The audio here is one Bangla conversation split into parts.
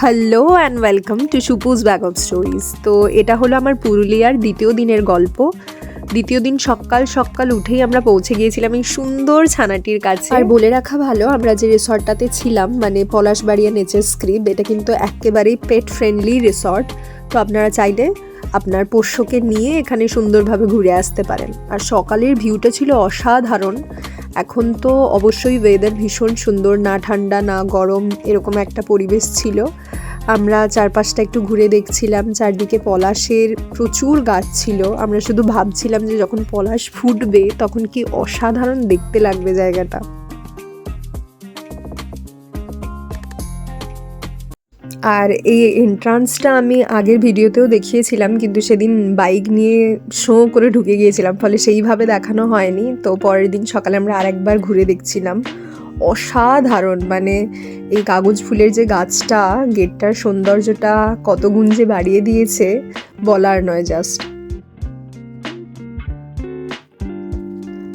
হ্যালো অ্যান্ড ওয়েলকাম টু সুপুজ ব্যাগ অফ স্টোরিজ। তো এটা হলো আমার পুরুলিয়ার দ্বিতীয় দিনের গল্প। দ্বিতীয় দিন সকাল সকাল উঠেই আমরা পৌঁছে গিয়েছিলাম এই সুন্দর ছানাটির কাছে। আর বলে রাখা ভালো, আমরা যে রিসর্টটাতে ছিলাম মানে পলাশবাড়িয়া নেচার স্ক্রিপ, এটা কিন্তু একেবারেই পেট ফ্রেন্ডলি রিসর্ট। তো আপনারা চাইলে আপনার পোষ্যকে নিয়ে এখানে সুন্দরভাবে ঘুরে আসতে পারেন। আর সকালের ভিউটা ছিল অসাধারণ। এখন তো অবশ্যই ওয়েদার ভীষণ সুন্দর, না ঠান্ডা না গরম, এরকম একটা পরিবেশ ছিল। আমরা চারপাশটা একটু ঘুরে দেখছিলাম, চারদিকে পলাশের প্রচুর গাছ ছিল। আমরা শুধু ভাবছিলাম যে যখন পলাশ ফুটবে তখন কি অসাধারণ দেখতে লাগবে জায়গাটা। আর এই এন্ট্রান্সটা আমি আগের ভিডিওতেও দেখিয়েছিলাম, কিন্তু সেদিন বাইক নিয়ে শো করে ঢুকে গিয়েছিলাম, ফলে সেইভাবে দেখানো হয়নি। তো পরের দিন সকালে আমরা আরেকবার ঘুরে দেখছিলাম। অসাধারণ, মানে এই কাগজ ফুলের যে গাছটা, গেটটার সৌন্দর্যটা কত গুণ যে বাড়িয়ে দিয়েছে বলার নয় জাস্ট।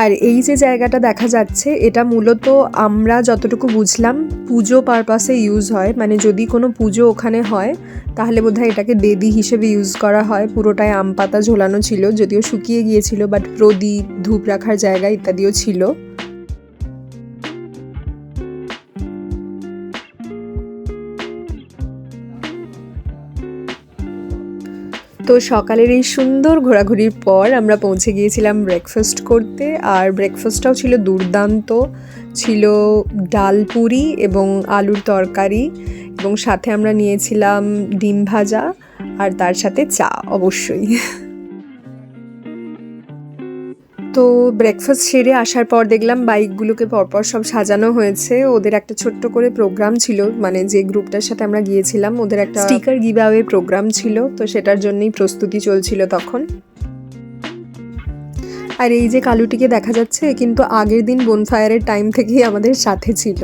আর এই যে জায়গাটা দেখা যাচ্ছে, এটা মূলত আমরা যতটুকু বুঝলাম পুজো পারপাসে ইউজ হয়। মানে যদি কোনো পুজো ওখানে হয় তাহলে বোধহয় এটাকে বেদি হিসেবে ইউজ করা হয়। পুরোটাই আম পাতা ঝোলানো ছিল, যদিও শুকিয়ে গিয়েছিল, বাট প্রদীপ ধূপ রাখার জায়গা ইত্যাদিও ছিল। তো সকালের এই সুন্দর ঘোরাঘুরির পর আমরা পৌঁছে গিয়েছিলাম ব্রেকফাস্ট করতে। আর ব্রেকফাস্টটাও ছিল দুর্দান্ত। ছিল ডাল পুরি এবং আলুর তরকারি, এবং সাথে আমরা নিয়েছিলাম ডিম ভাজা, আর তার সাথে চা অবশ্যই। তো ব্রেকফাস্ট সেরে আসার পর দেখলাম বাইকগুলোকে পরপর সব সাজানো হয়েছে। ওদের একটা ছোট্ট করে প্রোগ্রাম ছিল, মানে যে গ্রুপটার সাথে আমরা গিয়েছিলাম ওদের একটা স্টিকার গিভঅ্যাওয়ে প্রোগ্রাম ছিল, তো সেটার জন্যই প্রস্তুতি চলছিল তখন। আর এই যে কালুটিকে দেখা যাচ্ছে, কিন্তু আগের দিন বনফায়ারের টাইম থেকেই আমাদের সাথে ছিল।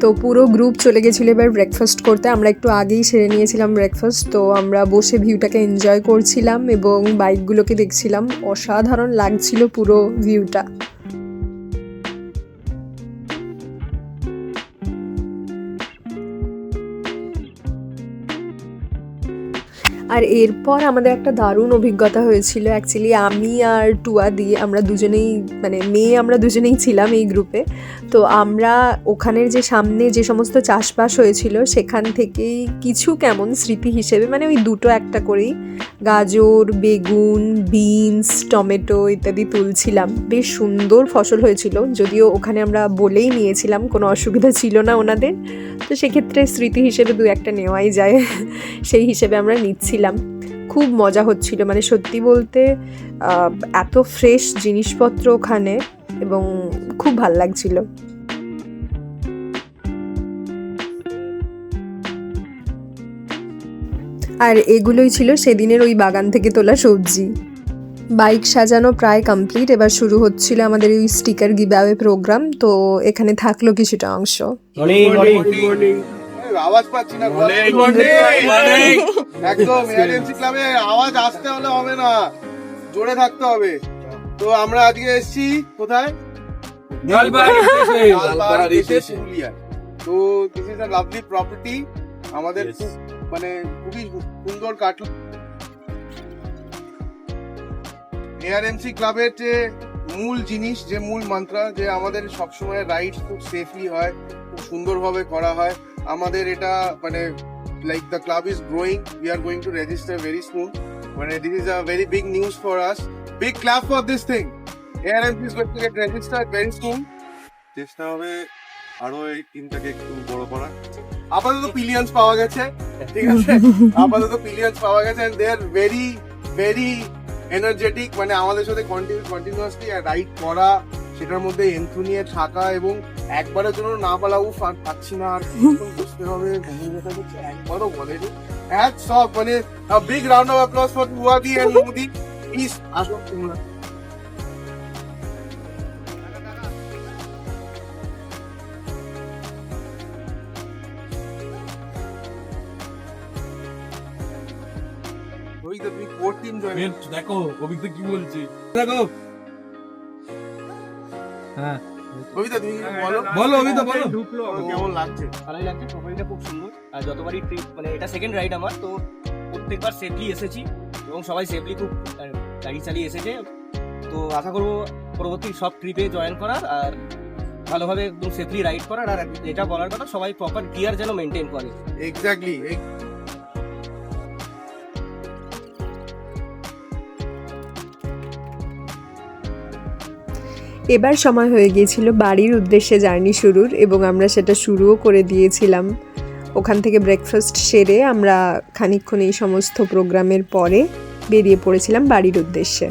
তো পুরো গ্রুপ চলে গেছিলো এবার ব্রেকফাস্ট করতে। আমরা একটু আগেই সেরে নিয়েছিলাম ব্রেকফাস্ট, তো আমরা বসে ভিউটাকে এনজয় করছিলাম এবং বাইকগুলোকে দেখছিলাম। অসাধারণ লাগছিল পুরো ভিউটা। আর এরপর আমাদের একটা দারুণ অভিজ্ঞতা হয়েছিল। অ্যাকচুয়ালি আমি আর টুয়া দি, আমরা দুজনেই মানে মেয়ে, আমরা দুজনেই ছিলাম এই গ্রুপে। তো আমরা ওখানের যে সামনে যে সমস্ত চাষবাস হয়েছিল সেখান থেকেই কিছু কেমন স্মৃতি হিসেবে, মানে ওই দুটো একটা করেই গাজর, বেগুন, বিনস, টমেটো ইত্যাদি তুলছিলাম। বেশ সুন্দর ফসল হয়েছিল, যদিও ওখানে আমরা বলেই নিয়েছিলাম, কোনো অসুবিধা ছিল না ওনাদের। তো সেক্ষেত্রে স্মৃতি হিসেবে দু একটা নেওয়াই যায়, সেই হিসেবে আমরা নিচ্ছিলাম। খুব মজা হচ্ছিল, মানে সত্যি বলতে এত ফ্রেশ জিনিসপত্র ওখানে, এবং খুব ভাল লাগছিল। আর এগুলোই ছিল সেদিনের ওই বাগান থেকে তোলা সবজি। বাইক সাজানো প্রায় কমপ্লিট, এবার শুরু হচ্ছিল আমাদের ওই স্টিকার গিভঅ্যাওয়ে প্রোগ্রাম। তো এখানে থাকলো কিছুটা অংশ। আওয়াজ পাচ্ছি না, একদম এআরএমসি ক্লাবে আওয়াজ আসতে হলে হবে না, জোরে থাকতে হবে। তো আমরা আজকে এসেছি কোথায়? তো this is a lovely property. আমাদের মানে খুবই সুন্দর কাটলো। এআরএমসি ক্লাবের যে মূল জিনিস, যে মূল মন্ত্র, যে আমাদের সবসময় রাইড খুব সেফলি হয়, খুব সুন্দরভাবে করা হয়। আমাদের এটা মানে like the club is growing, we are going to register very soon. মানে this is a very big news for us, big club for this thing. ARMC is going to get registered very soon. চেষ্টা হবে আরো এই টিমটাকে একটু বড় করার। আপাতত পিলিয়ন্স পাওয়া গেছে, ঠিক আছে, আপাতত পিলিয়ন্স পাওয়া গেছে, and they are very very energetic. মানে আমাদের সাথে কন্টিনিউয়াসলি রাইড করা, সেটার মধ্যে এন্থু নিয়ে থাকা, এবং একবারের জন্য না বলা উফ আর পাচ্ছি না, আর বুঝতে হবে একবারও বলেনি। সব মানে big round of applause for টুয়াদি এন্ড মোদি। প্লিজ আসো তোমরা। দেখো অভিজ্ঞতা কি বলছি, দেখো। হ্যাঁ কবিতা তুমি বলো বলো অভিতা বলো। ঢুকলো কেমন লাগছে? ভালোই লাগছে, প্রোফাইলটা খুব সুন্দর। আর যতবারই ট্রিপ মানে এটা সেকেন্ড রাইড আমার, তো প্রত্যেকবার সেফলি এসেছি এবং সবাই সেফলি খুব গাড়ি চালিয়ে এসেছে। তো আশা করবো পরবর্তী সব ট্রিপে জয়েন করার আর ভালোভাবে একদম সেফলি রাইড করার। আর যেটা বলার কথা, সবাই প্রপার গিয়ার যেন মেনটেন করে। এক্স্যাক্টলি। এবার সময় হয়ে গিয়েছিল বাড়ির উদ্দেশ্যে জার্নি শুরুর, এবং আমরা সেটা শুরুও করে দিয়েছিলাম। ওখান থেকে ব্রেকফাস্ট সেরে আমরা খানিকক্ষণ এই সমস্ত প্রোগ্রামের পরে বেরিয়ে পড়েছিলাম বাড়ির উদ্দেশ্যে।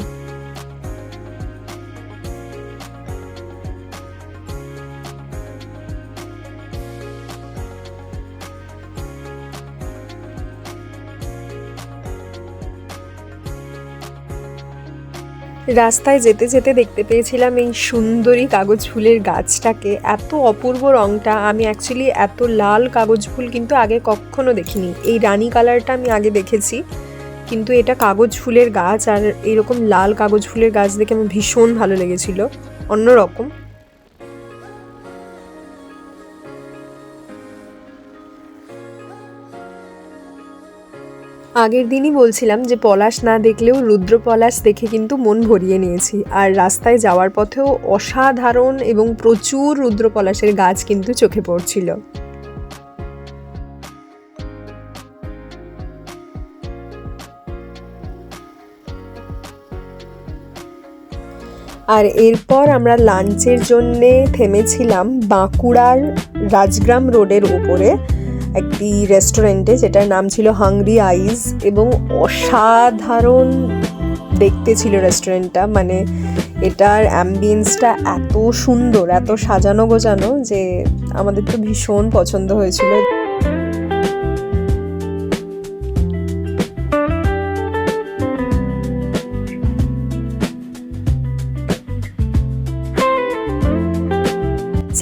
রাস্তায় যেতে যেতে দেখতে পেয়েছিলাম এই সুন্দরী কাগজ ফুলের গাছটাকে। এত অপূর্ব রঙটা, আমি অ্যাকচুয়ালি এত লাল কাগজ ফুল কিন্তু আগে কখনো দেখিনি। এই রানী কালারটা আমি আগে দেখেছি, কিন্তু এটা কাগজ ফুলের গাছ, আর এরকম লাল কাগজ ফুলের গাছ দেখে আমার ভীষণ ভালো লেগেছিল, অন্যরকম। আগের দিনই বলছিলাম যে পলাশ না দেখলেও রুদ্র পলাশ দেখে কিন্তু মন ভরিয়ে নিয়েছি। আর রাস্তায় যাওয়ার পথেও অসাধারণ এবং প্রচুর রুদ্র পলাশের গাছ কিন্তু চোখে পড়ছিল। আর এরপর আমরা লাঞ্চের জন্যে থেমেছিলাম বাঁকুড়ার রাজগ্রাম রোডের উপরে একটি রেস্টুরেন্টে, যেটার নাম ছিল হাংরি আইজ, এবং অসাধারণ দেখতে ছিল রেস্টুরেন্টটা। মানে এটার অ্যাম্বিয়েন্সটা এত সুন্দর, এত সাজানো গোছানো যে আমাদের তো ভীষণ পছন্দ হয়েছিল।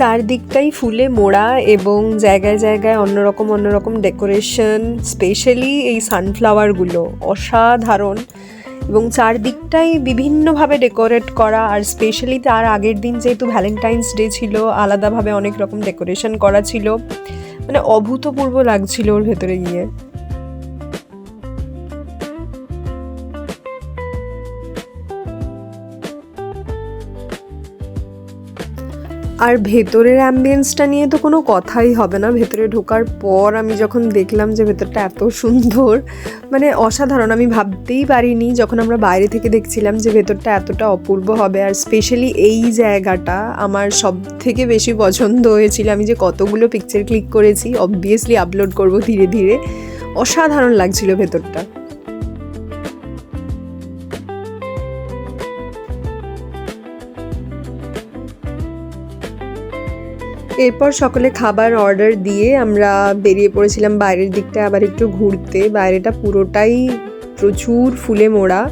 চারদিকটাই ফুলে মোড়া এবং জায়গায় জায়গায় অন্যরকম ডেকোরেশন, স্পেশালি এই সানফ্লাওয়ারগুলো অসাধারণ, এবং চারদিকটাই বিভিন্নভাবে ডেকোরেট করা। আর স্পেশালি তার আগের দিন যেহেতু ভ্যালেন্টাইন্স ডে ছিল, আলাদাভাবে অনেক রকম ডেকোরেশন করা ছিল, মানে অভূতপূর্ব লাগছিল ওর ভেতরে গিয়ে। আর ভেতরের অ্যাম্বিয়েন্সটা নিয়ে তো কোনো কথাই হবে না। ভেতরে ঢোকার পর আমি যখন দেখলাম যে ভেতরটা এত সুন্দর, মানে অসাধারণ, আমি ভাবতেই পারিনি যখন আমরা বাইরে থেকে দেখছিলাম যে ভেতরটা এতটা অপূর্ব হবে। আর স্পেশালি এই জায়গাটা আমার সব থেকে বেশি পছন্দ হয়েছিল। আমি যে কতগুলো পিকচার ক্লিক করেছি, অবভিয়াসলি আপলোড করব ধীরে ধীরে। অসাধারণ লাগছিল ভেতরটা। এরপর সকলে খাবার অর্ডার দিয়ে আমরা বেরিয়ে পড়েছিলাম বাইরের দিকটা আবার একটু ঘুরতে। বাইরেটা পুরোটাই প্রচুর ফুলে মোড়া,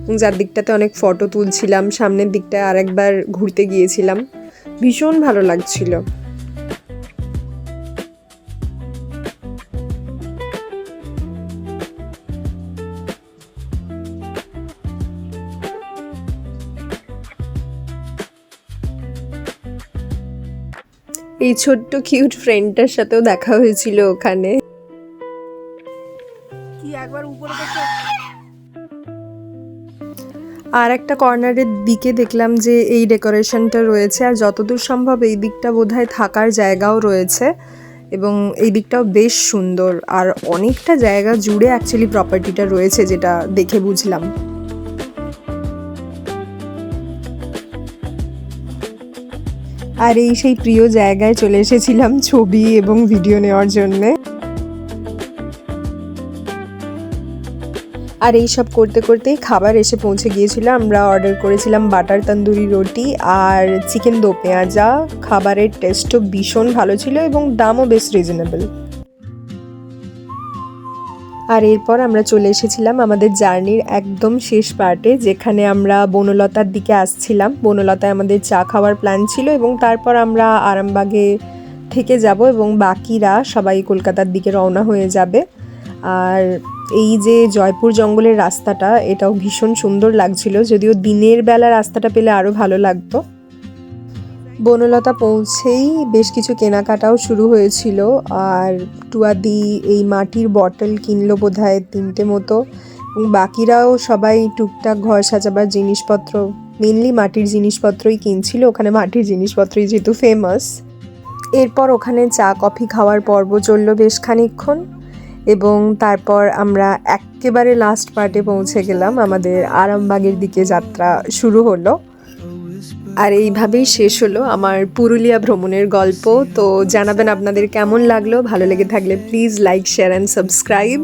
এবং যার দিকটাতে অনেক ফটো তুলছিলাম। সামনের দিকটায় আরেকবার ঘুরতে গিয়েছিলাম, ভীষণ ভালো লাগছিল। এই ছোট্ট কিউট ফ্রেন্ডটার সাথেও দেখা হয়েছিল ওখানে। আর একটা কর্নারের দিকে দেখলাম যে এই ডেকোরেশনটা রয়েছে, আর যতদূর সম্ভব এই দিকটা বোধহয় থাকার জায়গাও রয়েছে, এবং এই দিকটাও বেশ সুন্দর। আর অনেকটা জায়গা জুড়ে অ্যাকচুয়ালি প্রপার্টিটা রয়েছে, যেটা দেখে বুঝলাম। আর এই সেই প্রিয় জায়গায় চলে এসেছিলাম ছবি এবং ভিডিও নেওয়ার জন্যে। আর এই সব করতে করতেই খাবার এসে পৌঁছে গিয়েছিল। আমরা অর্ডার করেছিলাম বাটার তন্দুরি রুটি আর চিকেন দো পেঁয়াজা। খাবারের টেস্টও ভীষণ ভালো ছিল এবং দামও বেশ রিজনেবল। আর এরপর আমরা চলে এসেছিলাম আমাদের জার্নির একদম শেষ পার্টে, যেখানে আমরা বনলতার দিকে আসছিলাম। বনলতায় আমাদের চা খাওয়ার প্ল্যান ছিল, এবং তারপর আমরা আরামবাগে থেকে যাব এবং বাকিরা সবাই কলকাতার দিকে রওনা হয়ে যাবে। আর এই যে জয়পুর জঙ্গলের রাস্তাটা, এটাও ভীষণ সুন্দর লাগছিল, যদিও দিনের বেলা রাস্তাটা পেলে আরও ভালো লাগতো। বনলতা পৌঁছেই বেশ কিছু কেনাকাটাও শুরু হয়েছিল। আর টুয়াদি এই মাটির বটল কিনলো বোধহয় 3টে মতো, এবং বাকিরাও সবাই টুকটাক ঘর সাজাবার জিনিসপত্র, মেনলি মাটির জিনিসপত্রই কিনছিল। ওখানে মাটির জিনিসপত্রই যেহেতু ফেমাস। এরপর ওখানে চা কফি খাওয়ার পর্ব চলল বেশ খানিকক্ষণ, এবং তারপর আমরা একেবারে লাস্ট পার্টে পৌঁছে গেলাম। আমাদের আরামবাগের দিকে যাত্রা শুরু হলো। আর এইভাবেই শেষ হলো আমার পুরুলিয়া ভ্রমণের গল্প। তো জানাবেন আপনাদের কেমন লাগলো। ভালো লেগে থাকলে please like, share and subscribe.